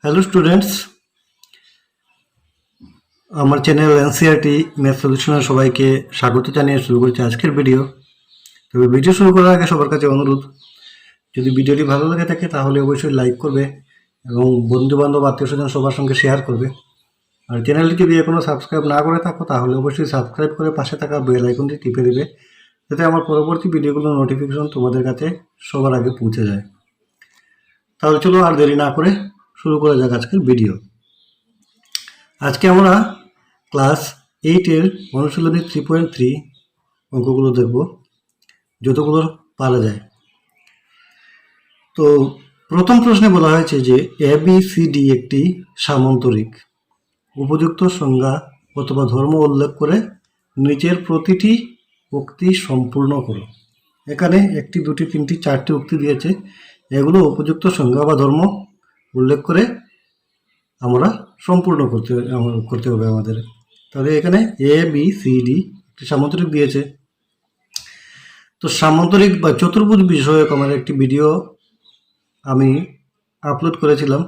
Hello students, আমার channel NCERT math সলিউশনের সবাইকে স্বাগত জানিয়ে শুরু করছি আজকের ভিডিও। তবে ভিডিও শুরু করার আগে সবার কাছে অনুরোধ, যদি ভিডিওটি ভালো লাগে থাকে তাহলে অবশ্যই লাইক করবে এবং বন্ধুবান্ধব আত্মীয়স্বজন সবার সঙ্গে শেয়ার করবে। আর চ্যানেলটি যদি এখনও সাবস্ক্রাইব না করে থাকো তাহলে অবশ্যই সাবস্ক্রাইব করে পাশে থাকা বেল আইকনটি টিপে দেবে, যাতে আমার পরবর্তী ভিডিওগুলোর নোটিফিকেশন তোমাদের কাছে সবার আগে পৌঁছে যায়। তাহলে চলো আর দেরি না করে শুরু করা যাক আজকের ভিডিও। আজকে আমরা ক্লাস 8-এর অনুশীলনী 3.3 অঙ্কগুলো দেখব, যতগুলো পারা যায়। তো প্রথম প্রশ্নে বলা হয়েছে যে ABCD একটি সামান্তরিক। উপযুক্ত সংজ্ঞা অথবা ধর্ম উল্লেখ করে নিচের প্রতিটি উক্তি সম্পূর্ণ করো। এখানে 1, 2, 3, 4টি উক্তি দিয়েছে, এগুলো উপযুক্ত সংজ্ঞা বা ধর্ম উল্লেখ করে আমরা সম্পূর্ণ করতে হবে আমাদের। তাহলে এখানে ABCD একটি সামান্তরিক দিয়েছে। তো সামান্তরিক বা চতুর্ভুজ বিষয়ক আমার একটি ভিডিও আমি আপলোড করেছিলাম,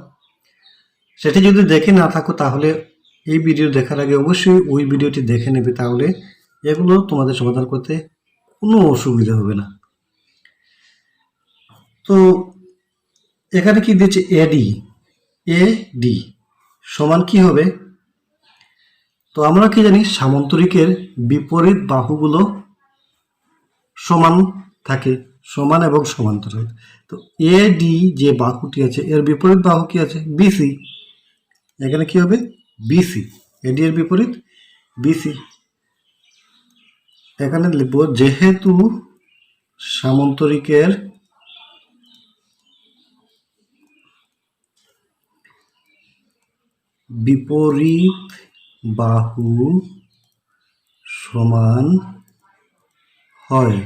সেটি যদি দেখে না থাকো তাহলে এই ভিডিও দেখার আগে অবশ্যই ওই ভিডিওটি দেখে নেবে, তাহলে এগুলো তোমাদের সমাধান করতে কোনো অসুবিধা হবে না। তো এখানে কি দিয়েছে AD সমান কি হবে? তো আমরা কি জানি, সামান্তরিকের বিপরীত বাহুগুলো সমান থাকে, সমান এবং সমান্তরাল। তো AD যে বাহুটি আছে এর বিপরীত বাহু কি আছে? BC। এখানে কি হবে? BC। AD এর বিপরীত BC। এখানে লিখব যেহেতু সামান্তরিকের বিপরীত বাহু সমান হয়,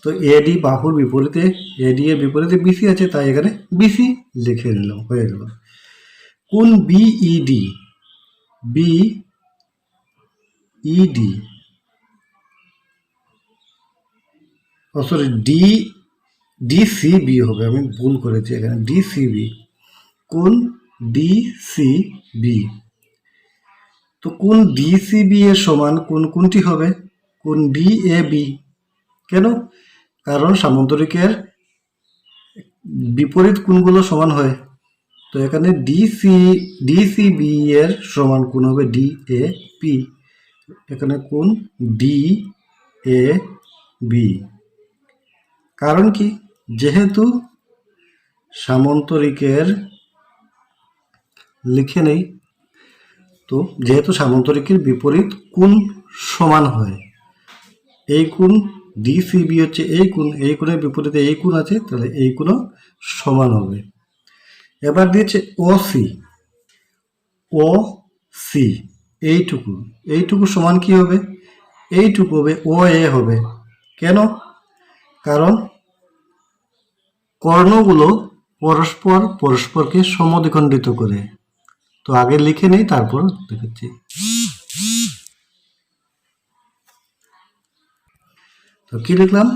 তো AD বাহুর বিপরীতে AD এর বিপরীতে BC আছে, তাই এখানে BC লিখে নিলাম, হয়ে গেল। কোন BED সরি DCB হবে, আমি ভুল করেছি, এখানে DCB। কোন DCB, তো কোন DCB এর সমান কোনটি হবে? কোন DAB। কেন? কারণ সামান্তরিকের বিপরীত কোণগুলো সমান হয়, তো এখানে DCB এর সমান কোণ হবে DAP। এখানে কোণ DAB। কারণ কি? যেহেতু সামান্তরিকের লিখে নেই, তো যেহেতু সামান্তরিকের বিপরীত কোণ সমান হয়, এই কোণ DCB হচ্ছে এই কোণের বিপরীতে এই কোণ আছে, তাহলে এই কোণও সমান হবে। এবার দিয়েছে OC এইটুকু সমান কি হবে? এইটুকু হবে OA হবে। কেন? কারণ কর্ণগুলো পরস্পরকে সমদ্বিখণ্ডিত করে। তো আগে লিখে নেই, তারপর দেখাচ্ছি। তো কি লিখলাম?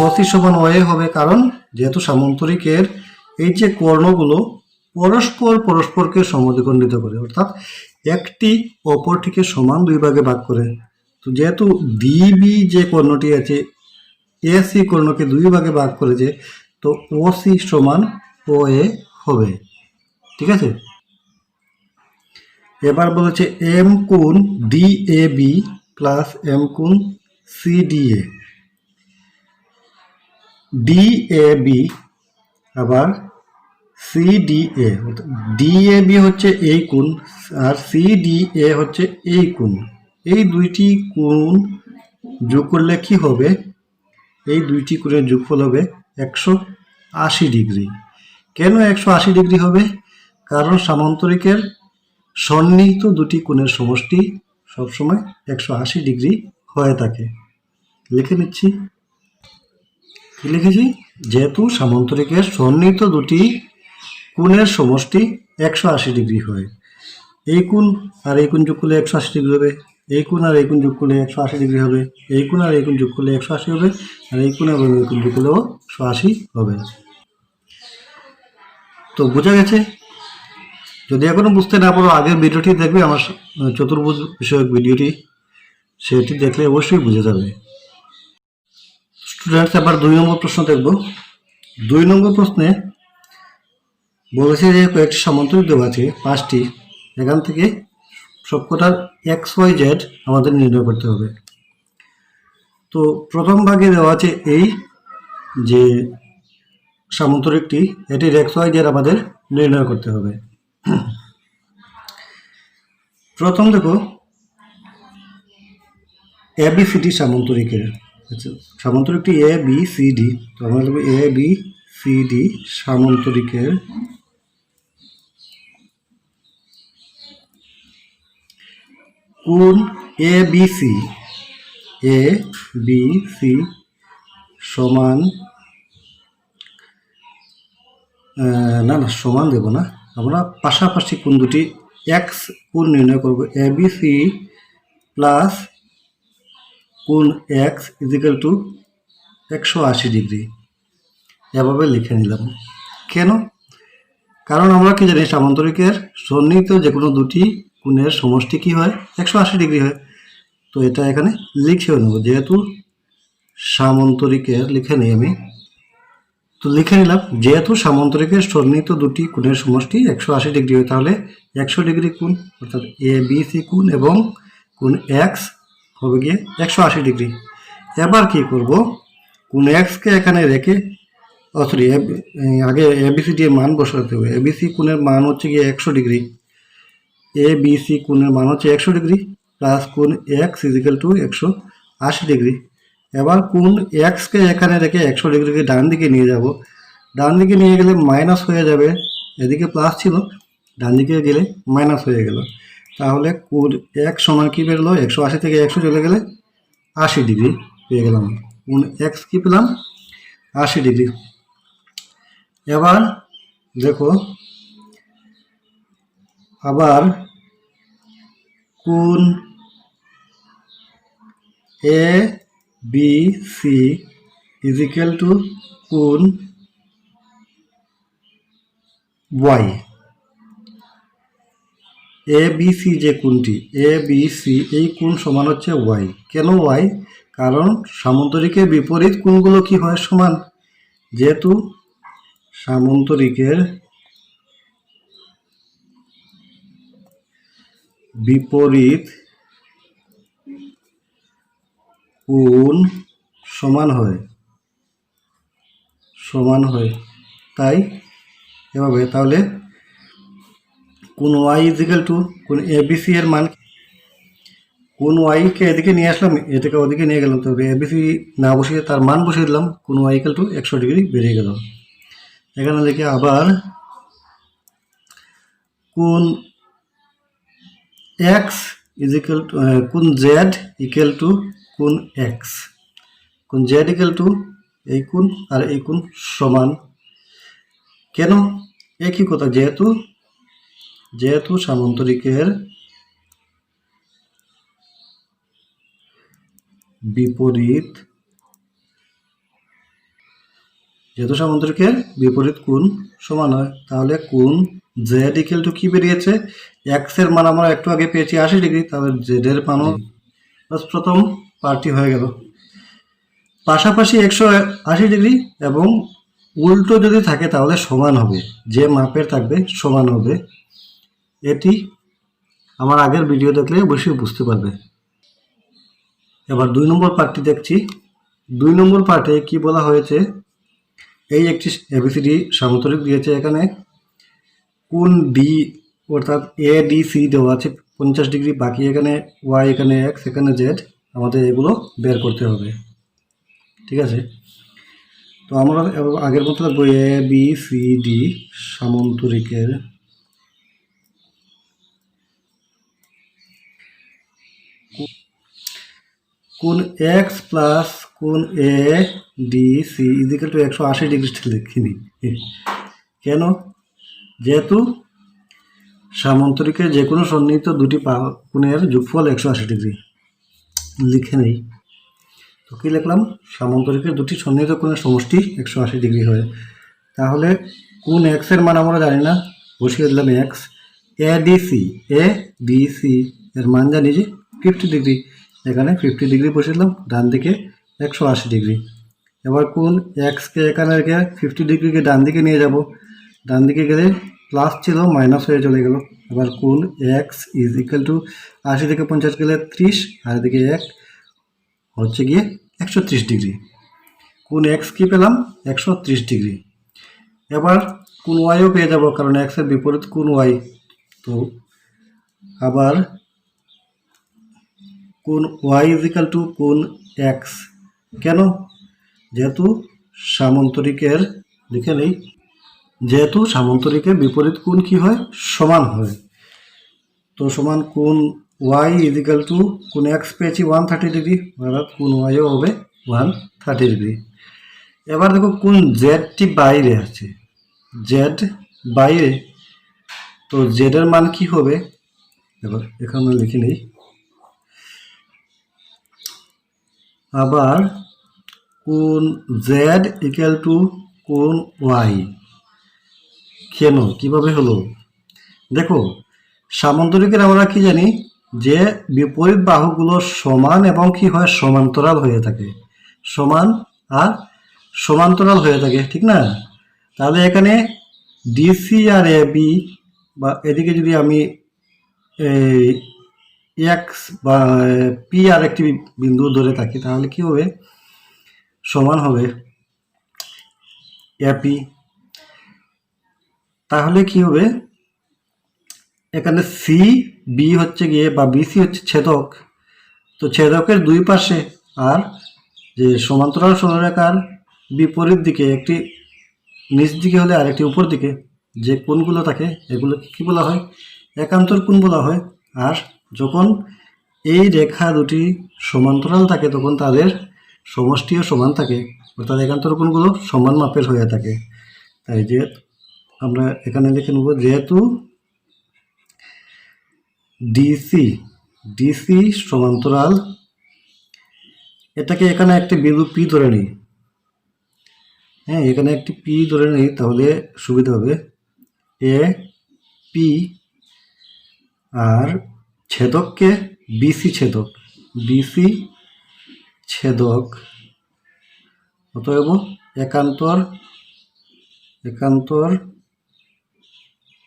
OC সমান OA হবে, কারণ যেহেতু সামান্তরিকের এই যে কর্ণগুলো পরস্পরকে সমদ্বিখণ্ডিত করে, অর্থাৎ একটি অপরটিকে সমান দুই ভাগে ভাগ করে। তো যেহেতু DB যে কর্ণটি আছে AC কর্ণকে দুই ভাগে ভাগ করেছে, তো OC সমান OA হবে। ঠিক আছে, এবার বলেছে M কোণ DAB প্লাস M কোণ CDA। DAB আবার CDA, DAB হচ্ছে এই কোণ আর CDA হচ্ছে এই কোণ। এই দুইটি কোণ যোগ করলে কি হবে? এই দুইটি কোণের যোগফল হবে 180 ডিগ্রি। কেন 180 ডিগ্রি হবে? কারণ সামান্তরিকের সন্নিহিত দুটি কোণের সমষ্টি সবসময় 180 ডিগ্রি হয়ে থাকে। লিখে নিচ্ছি, কি লিখেছি? যেহেতু সামান্তরিকের সন্নিহিত দুটি কোণের সমষ্টি 180 ডিগ্রি হয়, এই কোণ আর এই কোণ যোগ করলে 180 ডিগ্রি হবে, এই কোণ আর এই কোণ যোগ করলে 180 ডিগ্রি হবে, এই কোণ আর এই কোণ যোগ করলে 180 হবে, আর এই কোণ এবং এই কোণ যোগ করলেও 180 হবে। তো বোঝা গেছে? যদি এখনো বুঝতে না পারো আগের ভিডিওটি দেখবে, আমার চতুর্ভুজ বিষয়ক ভিডিওটি, সেটি দেখলে অবশ্যই বুঝে যাবে। স্টুডেন্টস, এবার 2 নম্বর প্রশ্ন দেখব। 2 নম্বর প্রশ্নে বলেছে যে কয়েকটি সামান্তরিক দেওয়া আছে 5টি, এখান থেকে সবকটার XYZ আমাদের নির্ণয় করতে হবে। তো প্রথম ভাগে দেওয়া আছে এই যে সামান্তরিকটি, এটির XYZ আমাদের নির্ণয় করতে হবে। প্রথম দেখো ABCD সামান্তরিকের, আচ্ছা সামান্তরিকটি ABCD, তো আমরা দেখব ABCD সামান্তরিকের কোণ ABC সমান, না সমান দেব না, আমরা পাশাপাশি কোণ দুটি X কোণ নির্ণয় করব। ABC প্লাস কোণ X ইজিক্যাল টু 180 ডিগ্রি, এভাবে লিখে নিলাম। কেন? কারণ আমরা কি জানি সামান্তরিকের সন্নিহিত যে কোনো দুটি কোণের সমষ্টি কি হয়, 180 ডিগ্রি হয়। তো এটা এখানে লিখেও নেব, যেহেতু সামান্তরিকের লিখে নিই আমি, তো লিখে নিলাম যেহেতু সামান্তরিকের সন্নিহিত দুটি কোণের সমষ্টি 180 ডিগ্রি হয়, তাহলে 100 ডিগ্রি কোণ অর্থাৎ ABC কোণ এবং কোণ X হবে গিয়ে 180 ডিগ্রি। এবার কি করব, কোণ X কে এখানে রেখে, সরি আগে ABCD এর মান বসাতে হবে। ABC কোণের মান হচ্ছে গিয়ে 100 ডিগ্রি, ABC কোণের মান হচ্ছে 100 ডিগ্রি প্লাস কোণ X ইজিক্যাল টু 180 ডিগ্রি। এবার কোণ X কে এখানে রেখে 100 ডিগ্রিকে ডান দিকে নিয়ে যাব, ডান দিকে নিয়ে গেলে মাইনাস হয়ে যাবে, এদিকে প্লাস ছিল, ডান দিকে গেলে মাইনাস হয়ে গেল। তাহলে কোণ X সমান কি বেরোলো, 180 থেকে 100 চলে গেলে 80 ডিগ্রি পেয়ে গেলাম। কোণ X কি পেলাম, 80 ডিগ্রি। এবার দেখো আবার কোণ ABC ইজিক্যাল টু কোণ Y। ABC যে কোণটি ABC, এই কোণ সমান হচ্ছে Y। কেন Y? কারণ সামান্তরিকের বিপরীত কোণগুলো কি হয়, সমান। যেহেতু সামান্তরিকের বিপরীত কোণ সমান হয় তাই এভাবে, তাহলে কোণ Y ইজিক্যাল টু কোণ ABC এর মান, কোণ Y কে এদিকে নিয়ে আসলাম, এটাকে ওদিকে নিয়ে গেলাম, তবে ABC না বসিয়ে তার মান বসিয়ে দিলাম, কোণ Y ইজিক্যাল টু 100 ডিগ্রি বেরিয়ে গেল। এখানে লিখে আবার কোণ X ইজিক্যাল টু কোণ Z ইকুয়াল টু কোণ X, কোণ Z ইকুয়াল টু এই কোণ আর এই কোণ সমান। কেন? একই কথা, যেহেতু সামান্তরিকের বিপরীত কোণ সমান হয়, তাহলে কোণ Z ইকুয়াল টু কি বেরিয়েছে, X এর মান আমরা একটু আগে পেয়েছি 80 ডিগ্রি, তাহলে Z এর মানও, বাস প্রথম পার্টটি হয়ে গেল। পাশাপাশি 180 ডিগ্রি এবং উল্টো যদি থাকে তাহলে সমান হবে, যে মাপের থাকবে সমান হবে। এটি আমার আগের ভিডিও দেখলে অবশ্যই বুঝতে পারবে। এবার 2 নম্বর পার্টটি দেখছি। 2 নম্বর পার্টে কি বলা হয়েছে, এই একটি ABCD সামান্তরিক দিয়েছে, এখানে কোণ D অর্থাৎ ADC দেওয়া আছে 50 ডিগ্রি, বাকি এখানে Y, এখানে X, এখানে Z, আমাদের এগুলো বের করতে হবে। ঠিক আছে, তো আমরা আগের মতো লাগবো ABCD সামান্তরিকের কোণ X প্লাস কোণ ADC ইজিক্যাল টু 180 ডিগ্রি লিখে নিই। কেন? যেহেতু সামান্তরিকের যে কোনো সন্নিহিত দুটি কোণের যোগফল 180 ডিগ্রি লিখে নেই। তো কি লিখলাম, সামান্তরিকের দুটি সন্নিহিত কোণের সমষ্টি 180 ডিগ্রি হয়, তাহলে কোন এক্স এর মান আমরা জানি না, বসিয়ে দিলাম এক্স। এডিসি এর মান জানি যে 50 ডিগ্রি, এখানে 50 ডিগ্রি বসিয়ে দিলাম, ডান দিকে 180 ডিগ্রি। এবার কোন এক্সকে এখানে রেখে 50 ডিগ্রিকে ডান দিকে নিয়ে যাব, ডান দিকে গেলে প্লাস ছিল মাইনাস হয়ে চলে গেল। এবার কোন এক্স ইজ ইকুয়াল টু 80 থেকে 50 গেলে 30, আর এদিকে 1 হচ্ছে গিয়ে 130 ডিগ্রি। কোন এক্স কি পেলাম, 130 ডিগ্রি। এবার কোন ওয়াইও পেয়ে যাব, কারণ এক্স এর বিপরীত কোন ওয়াই। তো আবার কোন ওয়াই ইজ ইকাল টু কোন এক্স, কেন, যেহেতু সামান্তরিকের, লিখে নেই, যেহেতু সামান্তরিকের বিপরীত কোণ কি হয়, সমান হয়। তো সমান কোন ওয়াই ইজ ইকাল টু কোন এক্স পেয়েছি 130 ডিগ্রি, অর্থাৎ কোন ওয়াইও হবে 130 ডিগ্রি। এবার দেখো কোন জেডটি বাইরে আছে, জেড বাইরে, তো জেডের মান কি হবে, এবার এখানে লিখে নেই। আবার কোন জেড ইকুয়াল টু কোন ওয়াই, কেন, কিভাবে হলো, দেখো সামান্তরিকের আমরা কি জানি যে বিপরীত বাহুগুলো সমান এবং কি হয়, সমান্তরাল হয়ে থাকে, সমান আর সমান্তরাল হয়ে থাকে, ঠিক না। তাহলে এখানে ডিসি আর এ বি, বা এদিকে যদি আমি এক্স বা পি আর একটি বিন্দু ধরে থাকি, তাহলে কি হবে, সমান হবে এপি। তাহলে কি হবে, এখানে সি বি হচ্ছে গিয়ে বা বিসি হচ্ছে ছেদক, তো ছেদকের দুই পাশে আর যে সমান্তরাল সরলরেখার বিপরীত দিকে, একটি নিচ দিকে হলে আর একটি উপর দিকে যে কোণগুলো থাকে, এগুলো কি বলা হয়, একান্তর কোণ বলা হয়। আর যখন এই রেখা দুটি সমান্তরাল থাকে তখন তাদের সমষ্টিও সমান থাকে, অর্থাৎ একান্তর কোণগুলো সমান মাপের হয়ে থাকে। তাই যে আমরা এখানে লিখে নেব, যেহেতু ডিসি সমান্তরাল, এটাকে এখানে একটি বিন্দু পি ধরে নিই, হ্যাঁ এখানে একটি পি ধরে নিই, তাহলে সুবিধা হবে। এ পি আর ছেদককে বিসি ছেদক, অতএব একান্তর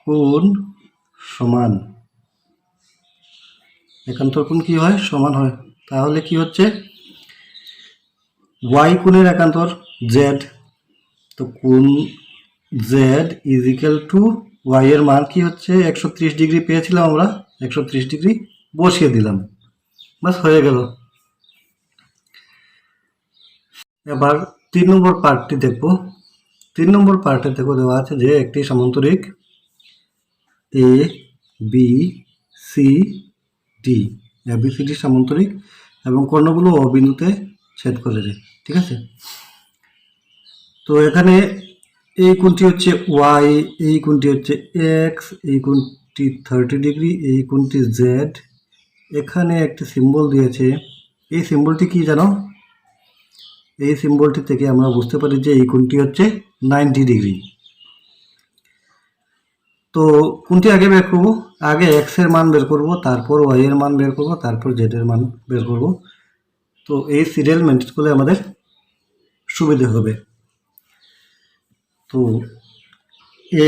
কোণ সমান, একান্তর কোণ কি হয়, সমান হয়। তাহলে কি হচ্ছে, ওয়াই কোণের একান্তর জেড, তো কোণ z is equal to y এর মান কি হচ্ছে, 130 ডিগ্রি পেয়েছিলাম আমরা, 130 ডিগ্রি বসিয়ে দিলাম, বাস হয়ে গেল। এবার 3 নম্বর পার্টটি দেখব। 3 নম্বর পার্টে দেখো দেওয়া আছে যে একটি সামান্তরিক A B C D, ABCD সামান্তরিক এবং কর্ণগুলো ও বিন্দুতে ছেদ করে যায়, ঠিক আছে। তো এখানে এই কোণটি হচ্ছে ওয়াই, এই কোণটি হচ্ছে এক্স, এই কোণটি 30 ডিগ্রি, এই কোণটি জেড। এখানে একটি সিম্বল দিয়েছে, এই সিম্বলটি কি জানো, এই সিম্বলটি থেকে আমরা বুঝতে পারি যে এই কোণটি হচ্ছে 90 ডিগ্রি। তো কোনটি আগে বের করব, আগে এক্স এর মান বের করব, তারপর ওয়াই এর মান বের করব, তারপর জেড এর মান বের করব। তো এই সিরিয়াল মেনটেন করলে আমাদের সুবিধে হবে। তো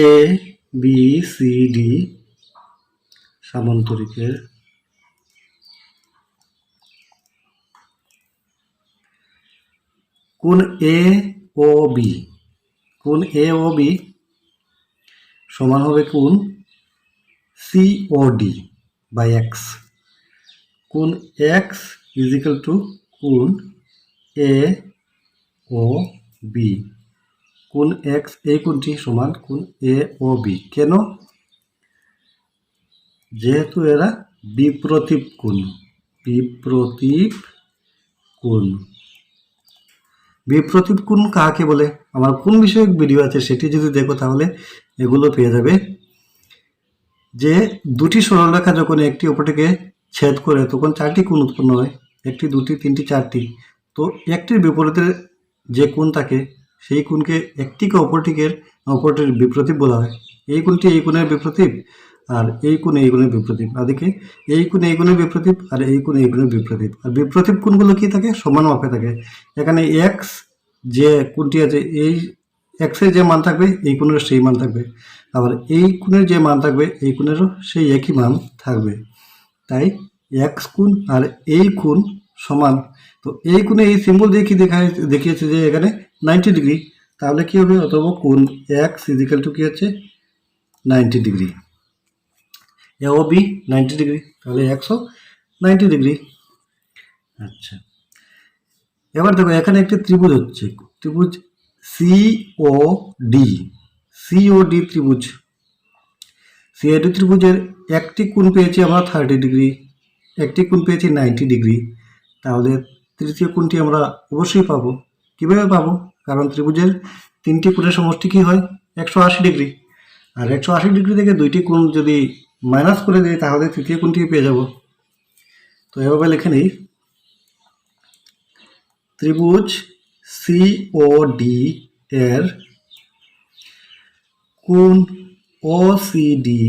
এ বি সি ডি সামান্তরিকের কোণ এ ও বি, কোণ এ ও বি সমান হবে কোণ C O D by x. কোণ এক্স ইজ ইকুয়াল টু কোণ এ ও বি, কোণ এক্স এই কোণটি সমান কোণ এ ও বি, কেন, যেহেতু এরা বিপ্রতীপ কোণ, বিপ্রতীপ কোণ কাকে বলে, আমার কোন বিষয়ক ভিডিও আছে সেটি যদি দেখো তাহলে এগুলো পেয়ে যাবে। যে দুটি সরলরেখা যখন একটি অপরটিকে ছেদ করে তখন 4টি কোণ উৎপন্ন হয়, 1টি 2টি 3টি 4টি। তো একটির বিপরীতে যে কোণ থাকে সেই কোণকে একটিকে অপরটিকে অপরটির বিপ্রতীপ বলা হয়। এই কোণটি এই কোণের বিপ্রতীপ, আর এই কোণ এই কোণের বিপ্রতীপ। আদিকে এই কোণ এই কোণের বিপ্রতীপ, আর এই কোণ এই কোণের বিপ্রতীপ। আর বিপ্রতীপ কোণগুলো কি থাকে? সমান মাপে থাকে। এখানে এক্স যে কোণটি আছে, এই এক্সের যে মান থাকবে এই কোণের সেই মান থাকবে, আবার এই কোণের যে মান থাকবে এই কোণেরও সেই একই মান থাকবে। তাই এক্স কোণ আর এই কোণ সমান। তো এই কোণে এই সিম্বল দিয়ে কি দেখিয়েছে যে এখানে 90 ডিগ্রি। তাহলে কি হবে? অথবা কোণ এক্স ইজিক্যাল টু কি হচ্ছে? 90 ডিগ্রি। এ ও বি 90 ডিগ্রি, তাহলে এক্সও 90 ডিগ্রি। আচ্ছা, এবার দেখো এখানে একটি ত্রিভুজ হচ্ছে, ত্রিভুজ সিওডি। সিওডি ত্রিভুজ, সিওডি ত্রিভুজের একটি কোণ পেয়েছি আমরা 30 ডিগ্রি, একটি কোণ পেয়েছি 90 ডিগ্রি। তাহলে তৃতীয় কোণটি আমরা অবশ্যই পাবো। কীভাবে পাবো? কারণ ত্রিভুজের তিনটি কোণের সমষ্টি কী হয়? 180 ডিগ্রি। আর 180 ডিগ্রি থেকে দুইটি কোণ যদি মাইনাস করে দিই তাহলে তৃতীয় কোণটি পেয়ে যাব। তো এভাবে লিখে নিই, ত্রিভুজ সিওডি এর কোণ ওসিডি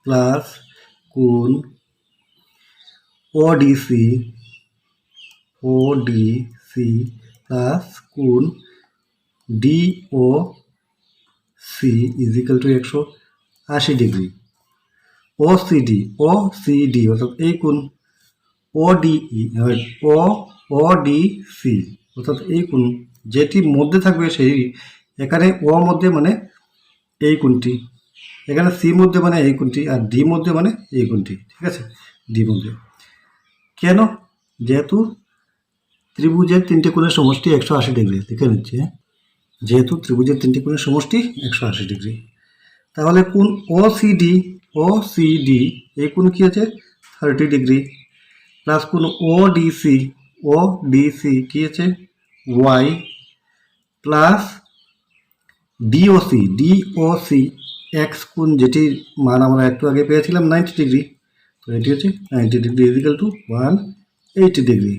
প্লাস কোণ ওডিসি প্লাস কোণ DOC is equal to 180 degree. OCD অর্থাৎ এই কোণ ওডিসি অর্থাৎ এই কোণ যেটি মধ্যে থাকবে সেই, এখানে ও মধ্যে মানে এই কোণটি, এখানে সি মধ্যে মানে এই কোণটি, আর ডি মধ্যে মানে এই কোণটি। ঠিক আছে, ডি মধ্যে। কেন? যেহেতু ত্রিভুজের তিনটে কোণের সমষ্টি 180 ডিগ্রি, লিখে নিচ্ছে, যেহেতু ত্রিভুজের তিনটি কোণের সমষ্টি 180 ডিগ্রি। তাহলে কোণ ওসিডি এই কোণ কি আছে? 30 ডিগ্রি প্লাস কোণ ওডিসি কি আছে? ওয়াই প্লাস ডিওসি এক্স কোণ যেটির মান আমরা একটু আগে পেয়েছিলাম 90 ডিগ্রি। তো এটি হচ্ছে 90 ডিগ্রি ইজিক্যাল টু 180 ডিগ্রি।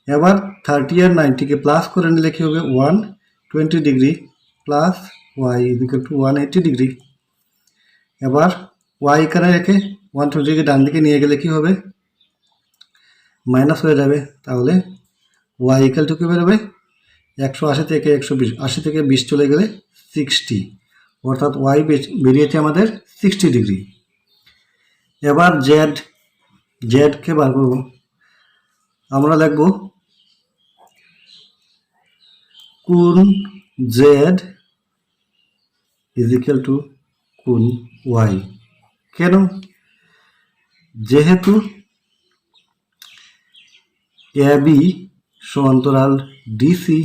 এবার 30 আর 90কে প্লাস করে নিলে কি হবে? 120 degree plus y is equal to 180 degree. এবার ওয়াই এখানে রেখে 120কে ডান দিকে নিয়ে গেলে কি হবে? মাইনাস হয়ে যাবে। তাহলে ওয়াই ইকাল টু কি বেরোবে? 180 থেকে 120, 80 থেকে 20 চলে গেলে 60, অর্থাৎ ওয়াই বেরিয়েছে আমাদের 60 ডিগ্রি। এবার জেডকে বার করব। আমরা লিখব কোণ জেড ইজিক্যাল টু কোণ ওয়াই। কেন? যেহেতু এবি সমান্তরাল ডিসি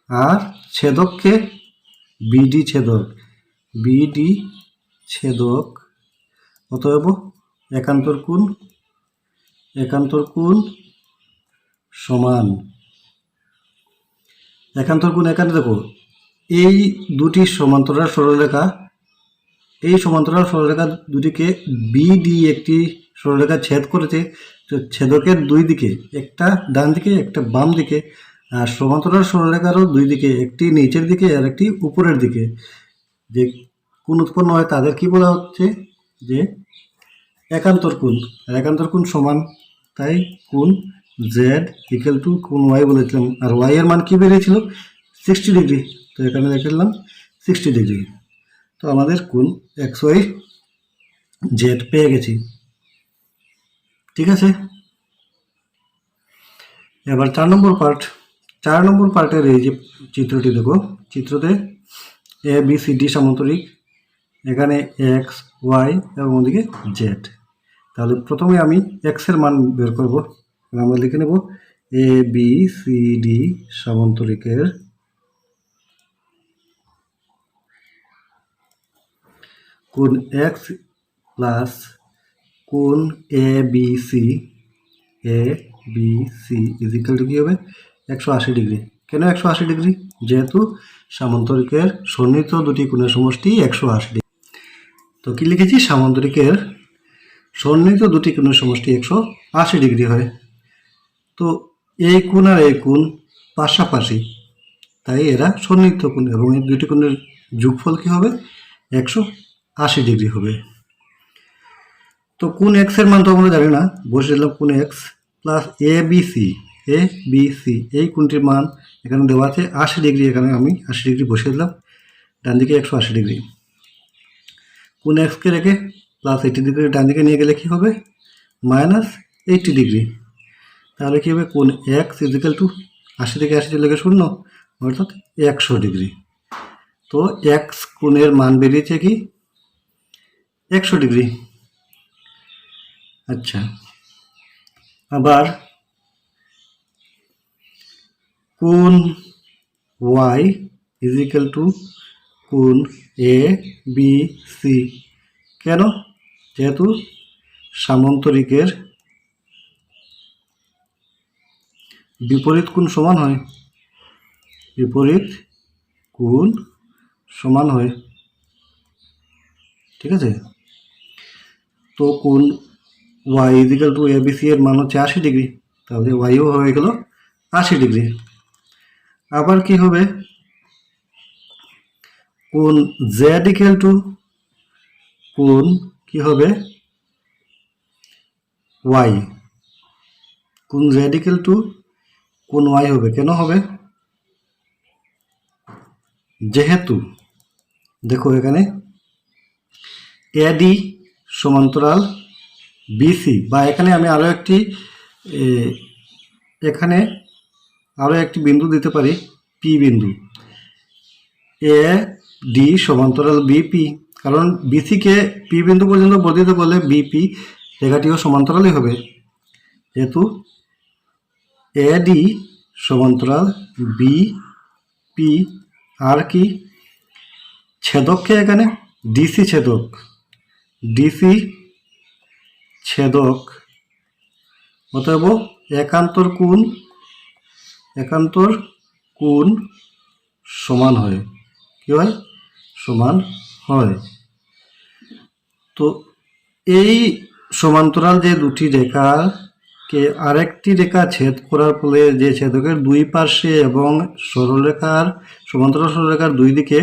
আর ছেদককে বিডি ছেদক, অতএব একান্তর কোণ সমান। একান্তর কোণ এখানে দেখো, এই দুটি সমান্তরাল সরলরেখা, এই সমান্তরাল সরলরেখা দুটিকে বিডি একটি সরলরেখা ছেদ করেছে। তো ছেদকের দুই দিকে, একটা ডান দিকে একটা বাম দিকে, আর সমান্তরাল সরলরেখারও দুই দিকে, একটি নিচের দিকে আর একটি উপরের দিকে যে কোণ উৎপন্ন হয় তাদের কি বলা হচ্ছে? যে একান্তর কোণ। আর একান্তর কোণ সমান, তাই কোণ জেড ইকুয়াল টু কোণ ওয়াই বলেছিলাম। আর ওয়াই এর মান কি বেরিয়েছিল? 60 ডিগ্রি। তো এখানে দেখে নিলাম 60 ডিগ্রি। তো আমাদের কোণ এক্স ওয়াই জেড পেয়ে গেছি। ঠিক আছে, এবার 4 নম্বর পার্টের এই যে চিত্রটি দেখো, চিত্রতে এ বি সি ডি সামান্তরিক, এখানে এক্স ওয়াই এবং ওদিকে জেড। তাহলে প্রথমে আমি এক্স এর মান বের করব। আমরা লিখে নেব এ বি সি ডি সামান্তরিকের কোণ এক্স প্লাস কোণ A B C is equal two কি হবে? 180 ডিগ্রি। কেন 180 ডিগ্রি? যেহেতু সামান্তরিকের সন্নিহিত দুটি কোণের সমষ্টি 180 ডিগ্রি। তো কি লিখেছি? সামান্তরিকের সন্নিহিত দুটি কোণের সমষ্টি 180 ডিগ্রি হয়। তো এই কোণ আর এই কোণ পাশাপাশি, তাই এরা সন্নিহিত কোণ, এবং এই দুটি কোণের যোগফল কী হবে 180 ডিগ্রি হবে। তো কোন এক্স এর মান তো আমরা জানি না, বসে দিলাম কোন x plus A B C এই কোনটির মান এখানে দেওয়া আছে 80 ডিগ্রি, এখানে আমি 80 ডিগ্রি বসিয়ে দিলাম, ডান দিকে 180 ডিগ্রি। কোন এক্সকে রেখে প্লাস 80 ডিগ্রি ডান দিকে নিয়ে গেলে কী হবে -80 ডিগ্রি। তাহলে কী হবে কোন এক্স ইজিক্যাল টু 80 থেকে 80 চলে গেলে 0 অর্থাৎ 100 ডিগ্রি। তো এক্স কোণের মান বেরিয়েছে কি 100 ডিগ্রি। আচ্ছা, আবার কোণ ওয়াই ইজিক্যাল টু কোণ এ বি সি, কেন? যেহেতু সামান্তরিকের বিপরীত কোণ সমান হয়, বিপরীত কোণ সমান হয়, ঠিক আছে। তো কোণ Y is equal two A B C এর মান হচ্ছে 80 ডিগ্রি, তাহলে ওয়াইও হয়ে গেল 80 ডিগ্রি। আবার কি হবে কোণ জেড ইকুয়াল টু কোণ কি হবে ওয়াই, কোণ জেড ইকুয়াল টু কোণ ওয়াই হবে, কেন হবে? যেহেতু দেখো এখানে এডি সমান্তরাল বিসি, বা এখানে আমি আরও একটি বিন্দু দিতে পারি পি বিন্দু, এ ডি সমান্তরাল বিপি, কারণ বিসিকে পি বিন্দু পর্যন্ত বর্ধিত করলে বিপি রেখাটিও সমান্তরালই হবে। যেহেতু এডি সমান্তরাল বিপি, আর কি ছেদককে এখানে ডিসি ছেদক, অতএব একান্তর কোণ সমান হয়, কি হয় সমান হয়। তো এই সমান্তরাল যে দুটি রেখাকে আরেকটি রেখা ছেদ করার ফলে যে ছেদকের দুই পার্শ্বে এবং সমান্তরাল সরলরেখার দুই দিকে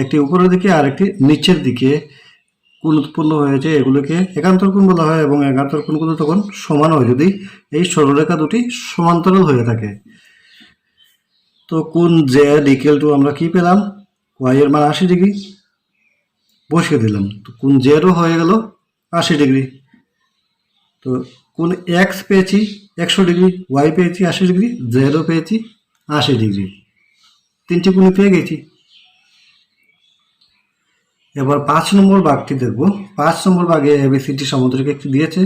একটি উপরের দিকে আর একটি নিচের দিকে কোণ উৎপন্ন হয়েছে, এগুলোকে একান্তর কোণ বলা হয়, এবং একান্তর কোণগুলো তখন সমান হয় যদি এই সরলরেখা দুটি সমান্তরাল হয়ে থাকে। তো কোণ জেড ইকুয়াল টু আমরা কি পেলাম, ওয়াই এর মান 80 ডিগ্রি বসিয়ে দিলাম, তো কোণ জেডও হয়ে গেল 80 ডিগ্রি। তো কোণ এক্স পেয়েছি 100 ডিগ্রি, ওয়াই পেয়েছি 80 ডিগ্রি, জেডও পেয়েছি 80 ডিগ্রি, তিনটি কোণ পেয়ে গেছি। এবার 5 নম্বর ভাগটি দেখব। 5 নম্বর ভাগে এবিসিডি সামুদ্রিক একটি দিয়েছে,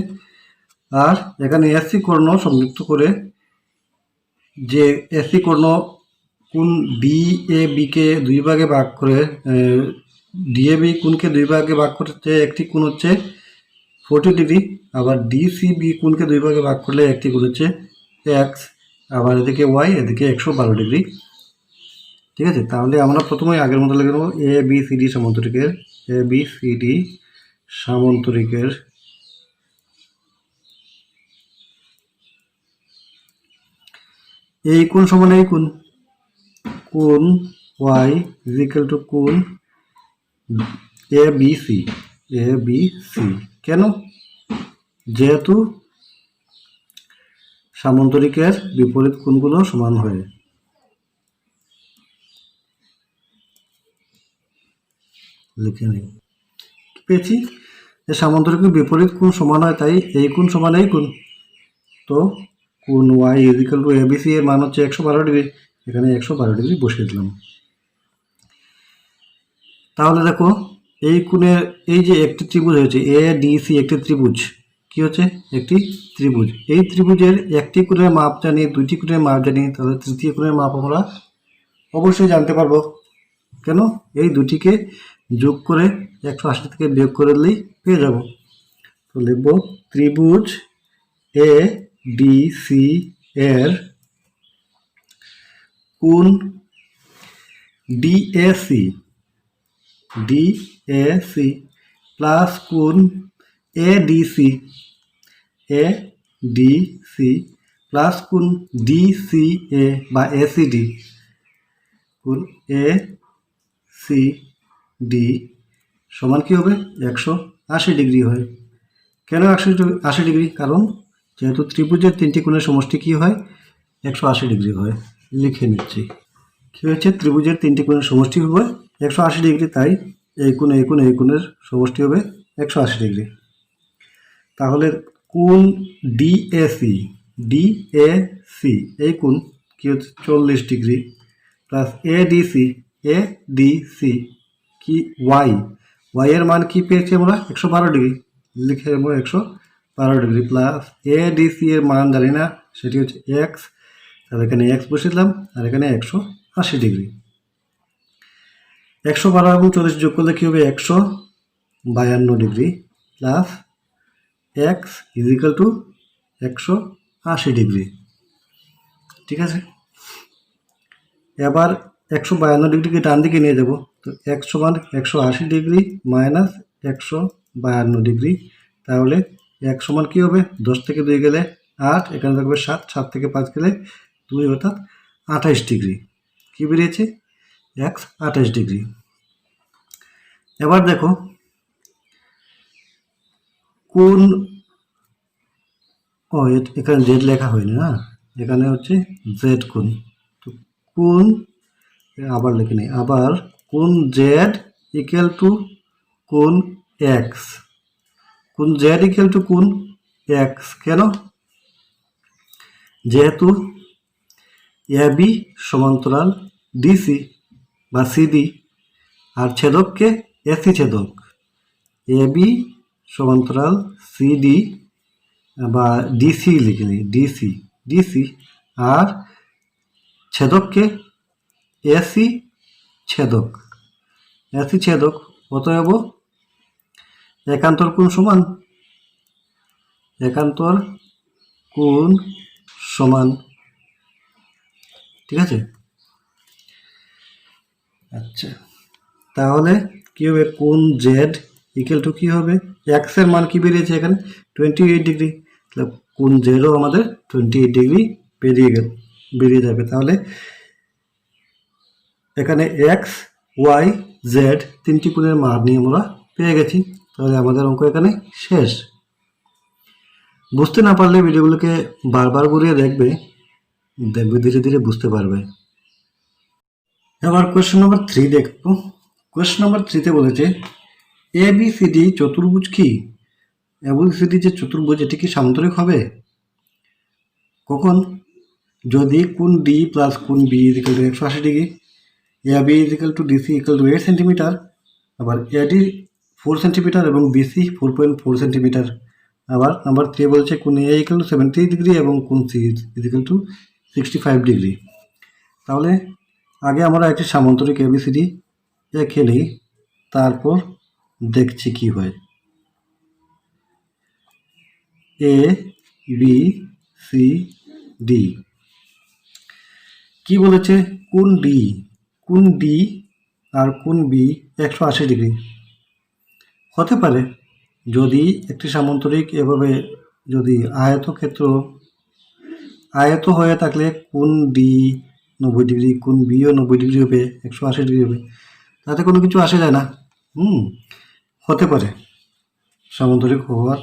আর এখানে এসি কর্ণ সংযুক্ত করে যে এসি কর্ণ কোণ ডি এ বিকে দুই ভাগে ভাগ করে, ডি এ বি কোণকে দুই ভাগে ভাগ করতে একটি কোণ হচ্ছে 40 ডিগ্রি, আবার ডিসিবি কোণকে দুই ভাগে ভাগ করলে একটি কোণ হচ্ছে এক্স, আবার এদিকে ওয়াই, এদিকে 112 ডিগ্রি, ঠিক আছে। তাহলে আমরা প্রথমে আগের মতো লিখে নেব এ বি সি ডি সামান্তরিকের এই কোণ সমান এই কোণ ওয়াই ইজিক্যাল টু কোণ এ বি সি, কেন? যেহেতু সামান্তরিকের বিপরীত কোণগুলো সমান হয়। লিখে নিই, পেয়েছি যে সামান্তরিকের বিপরীত কোণ সমান হয়, তাই এই কোণ সমান এই কোণ। তো কোণ ওয়াই ইজিক্যাল টু এবিসি এর মান হচ্ছে 112 ডিগ্রি, এখানে 112 ডিগ্রি বসিয়ে দিলাম। তাহলে দেখো এই কোণের এই যে একটি ত্রিভুজ হয়েছে এ ডি সি, একটি ত্রিভুজ কি হচ্ছে একটি ত্রিভুজ, এই ত্রিভুজের একটি কোণের মাপ জানি, দুইটি কোণের মাপ জানি, তাহলে তৃতীয় কোণের মাপ আমরা অবশ্যই জানতে পারবো। কেন? এই দুটিকে যোগ করে 180 থেকে বিয়োগ করে দিলেই পেয়ে যাব। তো লিখব ত্রিভুজ এ ডি সি এর কোণ ডিএসি প্লাস কোণ এডিসি প্লাস কোণ ডিসিএ বা এসিডি, কোণ এসিডি ডি সমান কী হবে 180 ডিগ্রি হয়। কেন 180 ডিগ্রি? কারণ যেহেতু ত্রিভুজের তিনটি কোণের সমষ্টি কী হয় 180 ডিগ্রি হয়। লিখে নিচ্ছি কী হয়েছে, ত্রিভুজের তিনটি কোণের সমষ্টি হবে 180 ডিগ্রি, তাই এই কোণ এই কোণ এই কোণের সমষ্টি হবে 180 ডিগ্রি। তাহলে কোণ ডিএসি ডিএসি এই কোণ কী হচ্ছে 40 ডিগ্রি প্লাস এডিসি এডিসি কি ওয়াই এর মান কি পেয়েছি আমরা 112 ডিগ্রি, লিখে দেবো 112 ডিগ্রি প্লাস এডিসি এর মান জানি না, সেটি হচ্ছে এক্স, তাহলে এখানে এক্স বসে দিলাম আর এখানে 180 ডিগ্রি। 112 এবং 40 যোগ করলে কী হবে 152 degree plus x is equal to 180 degree. ঠিক আছে, এবার 152 ডিগ্রিকে ডান দিকে নিয়ে যাব, তো এক্স সমান 180 ডিগ্রি মাইনাস 152 ডিগ্রি, তাহলে এক সমান কী হবে 10 থেকে 2 গেলে 8, এখানে থাকবে 7, 7 থেকে 5 গেলে 2 অর্থাৎ 28 ডিগ্রি। কী বেরিয়েছে এক্স 28 ডিগ্রি। এবার দেখো কোন এখানে জেড লেখা হয়নি না, এখানে হচ্ছে জেড কোণ, তো কোণ আবার লিখে নিই, আবার কোণ জেড ইকুয়াল টু কোণ এক্স, কোণ জেড ইকুয়াল টু কোণ এক্স। কেন? যেহেতু এবি সমান্তরাল ডিসি বা সিডি আর ছেদককে এসি ছেদক, এবি সমান্তরাল সিডি বা ডিসি লিখে নিই, ডিসি ডিসি আর ছেদককে এসি ছেদক, এসি ছেদক, অতএব একান্তর কোণ সমান, একান্তর কোণ সমান। ঠিক আছে, আচ্ছা তাহলে কী হবে কোণ জেড ইকুয়াল টু কী হবে, এক্স এর মান কি বেরিয়েছে এখানে 28 ডিগ্রি, তাহলে কোণ জেডও আমাদের 28 ডিগ্রি বেরিয়ে যাবে। তাহলে এখানে এক্স ওয়াই জেড তিনটি কোণের মান নিয়ে আমরা পেয়ে গেছি, তাহলে আমাদের অঙ্ক এখানে শেষ। বুঝতে না পারলে ভিডিওগুলোকে বারবার ঘুরিয়ে দেখবে ধীরে ধীরে বুঝতে পারবে। এবার কোয়েশ্চেন নাম্বার 3 দেখো। কোয়েশ্চেন নাম্বার 3-তে বলেছে এবিসিডি চতুর্ভুজ কি? এবিসিডি যে চতুর্ভুজ এটি কি সামান্তরিক হবে? কখন? যদি কোণ ডি প্লাস কোণ B equal to 180 degree, AB equal to DC equal to 8 centimetre, আবার এডি 4 সেন্টিমিটার এবং বিসি 4.4 সেন্টিমিটার। আবার নাম্বার 3 বলছে কোণ এ ইকুয়াল টু 70 ডিগ্রি এবং কোণ সি ইকুয়াল টু 65 ডিগ্রি। তাহলে আগে আমরা একটি সামান্তরিক এবিসিডি এঁকে নিই, তারপর দেখছি কি হয়। এ বি সি ডি কি বলেছে, কোণ ডি আর কোণ বি 180 ডিগ্রি হতে পারে যদি একটি সামান্তরিক এভাবে যদি আয়তক্ষেত্র আয়ত হয়ে থাকলে কোণ ডি 90 ডিগ্রি, কোণ বিও 90 ডিগ্রি হবে, 180 ডিগ্রি হবে, তাতে কোনো কিছু আসে যায় না। হতে পারে, সামান্তরিক হওয়ার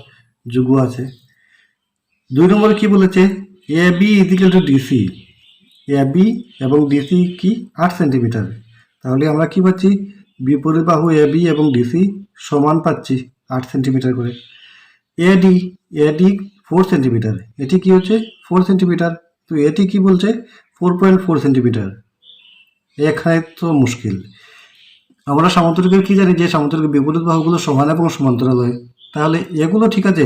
যোগ্য আছে। 2 নম্বরে কি বলেছে, A B is equal to DC, A B এবং ডিসি কি 8 সেন্টিমিটার। তাহলে আমরা কি পাচ্ছি, বিপরীত বাহু এ বি এবং ডিসি সমান পাচ্ছি 8 সেন্টিমিটার করে। এডি 4 সেন্টিমিটার, এটি কি হচ্ছে 4 সেন্টিমিটার, তো এটি কি বলছে 4.4 সেন্টিমিটার। এখানে তো মুশকিল, আমরা সামান্তরিকের কি জানি যে সামান্তরিকের বিপরীত বাহুগুলো সমান এবং সমান্তরাল হয়, তাহলে এগুলো ঠিক আছে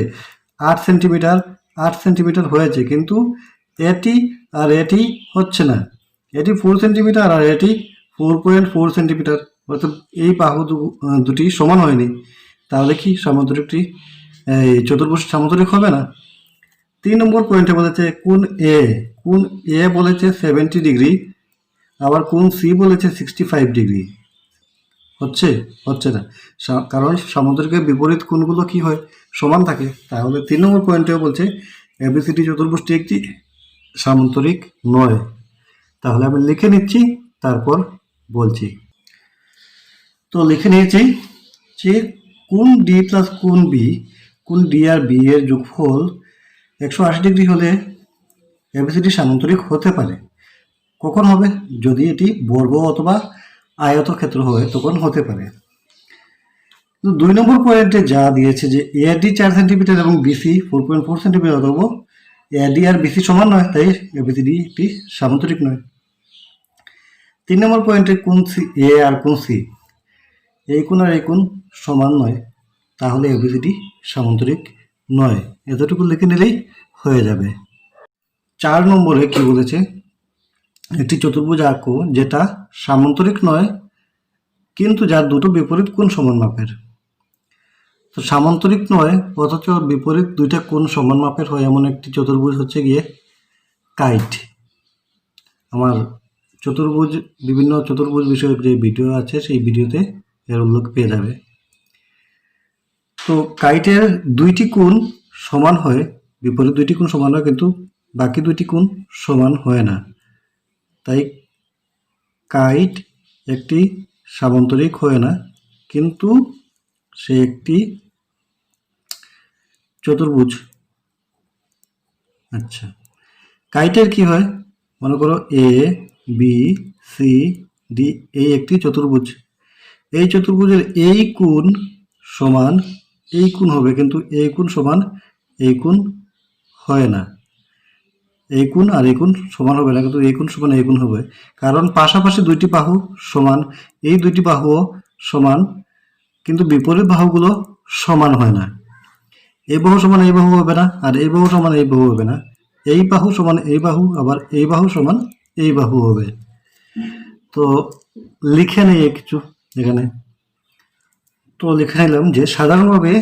8 সেন্টিমিটার হয়েছে, কিন্তু এটি আর এটি হচ্ছে না, এটি 4 সেন্টিমিটার আর এটি 4.4 সেন্টিমিটার, অর্থাৎ এই বাহু দুটি সমান হয়নি, তাহলে কি সামান্তরিকটি এই চতুর্ভুজ সামান্তরিক হবে না। 3 নম্বর পয়েন্টে বলেছে কোণ এ বলেছে 70 ডিগ্রি, আবার কোণ সি বলেছে 65 ডিগ্রি, হচ্ছে না, কারণ সামান্তরিকের বিপরীত কোণগুলো কি হয় সমান থাকে। তাহলে 3 নম্বর পয়েন্টেও বলছে এবিসিডি চতুর্ভুজটি একটি সামান্তরিক নয়। তাহলে আমি লিখে নিচ্ছি, তারপর বলছি। তো লিখে নিয়েছি যে কোন ডি প্লাস কোন ডি আর বি এর যোগফল 180 ডিগ্রি হলে এবিসিডি সামান্তরিক হতে পারে। কখন হবে? যদি এটি বর্গ অথবা আয়তক্ষেত্র হয় তখন হতে পারে। তো 2 নম্বর পয়েন্টে যা দিয়েছে যে এডি 4 সেন্টিমিটার এবং বিসি 4.4 সেন্টিমিটার, অথবা এডি আর বিসি সমান নয়, তাই এবিসিডি একটি সামান্তরিক নয়। 3 নম্বর পয়েন্টে কোন এ আর কোন সি, এই কোণ আর এই কোণ সমান নয়, তাহলে এবিসিডি সামান্তরিক নয়। এতটুকু লিখে নিলেই হয়ে যাবে। 4 নম্বরে কি বলেছে, একটি চতুর্ভুজ আঁকো যেটা সামান্তরিক নয় কিন্তু যার দুটো বিপরীত কোণ সমান মাপের। তো সামান্তরিক নয় অথচ বিপরীত দুইটা কোণ সমান মাপের হয় এমন একটি চতুর্ভুজ হচ্ছে গিয়ে কাইট। আমার বিভিন্ন চতুর্ভুজ বিষয়ক যে ভিডিও আছে সেই ভিডিওতে এর উল্লেখ পেয়ে যাবে। তো কাইটের দুইটি কোণ সমান হয়, বিপরীত দুইটি কোণ সমান হয় কিন্তু বাকি দুইটি কোণ সমান হয় না, তাই কাইট একটি সামান্তরিক হয় না, কিন্তু সে একটি চতুর্ভুজ। আচ্ছা, কাইটের কি হয়, মনে করো এ বি সি ডি এই একটি চতুর্ভুজ। এই চতুর্ভুজের এই কোণ সমান এই কোণ হবে, কিন্তু এই কোণ সমান এই কোণ হয় না। এই কোণ আর এই কোণ সমান হবে না, কিন্তু এই কোণ সমান এই কোণ হবে, কারণ পাশাপাশি দুইটি বাহু সমান, এই দুইটি বাহুও সমান, কিন্তু বিপরীত বাহুগুলো সমান হয় না। এই বাহু সমান এই বাহু হবে না, আর এই বাহু সমান এই বাহু হবে না। এই বাহু সমান এই বাহু, আবার এই বাহু সমান এই বাহু হবে। তো লিখে নেই কিছু এখানে। তো লিখে নিলাম যে সাধারণভাবে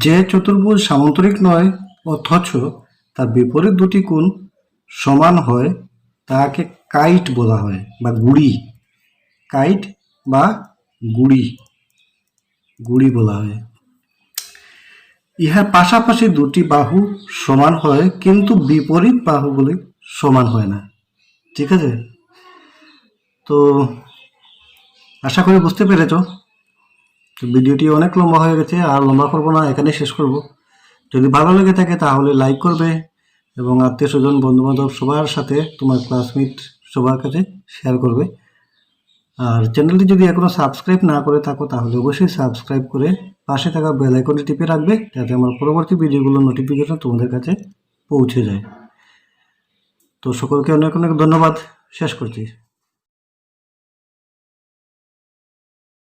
যে চতুর্ভুজ সামান্তরিক নয় অথচ তার বিপরীত দুটি কোণ সমান হয় তাকে কাইট বলা হয়, বা গুড়ি। কাইট বা গুড়ি বলা হয়। ইহার পাশাপাশি দুটি বাহু সমান হয় কিন্তু বিপরীত বাহুগুলি সমান হয় না। ঠিক আছে, তো আশা করি বুঝতে পেরেছ। তো ভিডিওটি অনেক লম্বা হয়ে গেছে, আর লম্বা করবো না, এখানে শেষ করব। যদি ভালো লেগে থাকে তাহলে লাইক করবে এবং আত্মীয় স্বজন বন্ধুবান্ধব সবার সাথে, তোমার ক্লাসমেট সবার কাছে শেয়ার করবে। আর চ্যানেলটি যদি এখনো সাবস্ক্রাইব না করে থাকো তাহলে অবশ্যই সাবস্ক্রাইব করে পাশে থাকা বেল আইকনটি টিপে রাখবে, যাতে আমার পরবর্তী ভিডিওগুলোর নোটিফিকেশন তোমাদের কাছে পৌঁছে যায়। তো সকলকে অনেক অনেক ধন্যবাদ, শেষ করছি।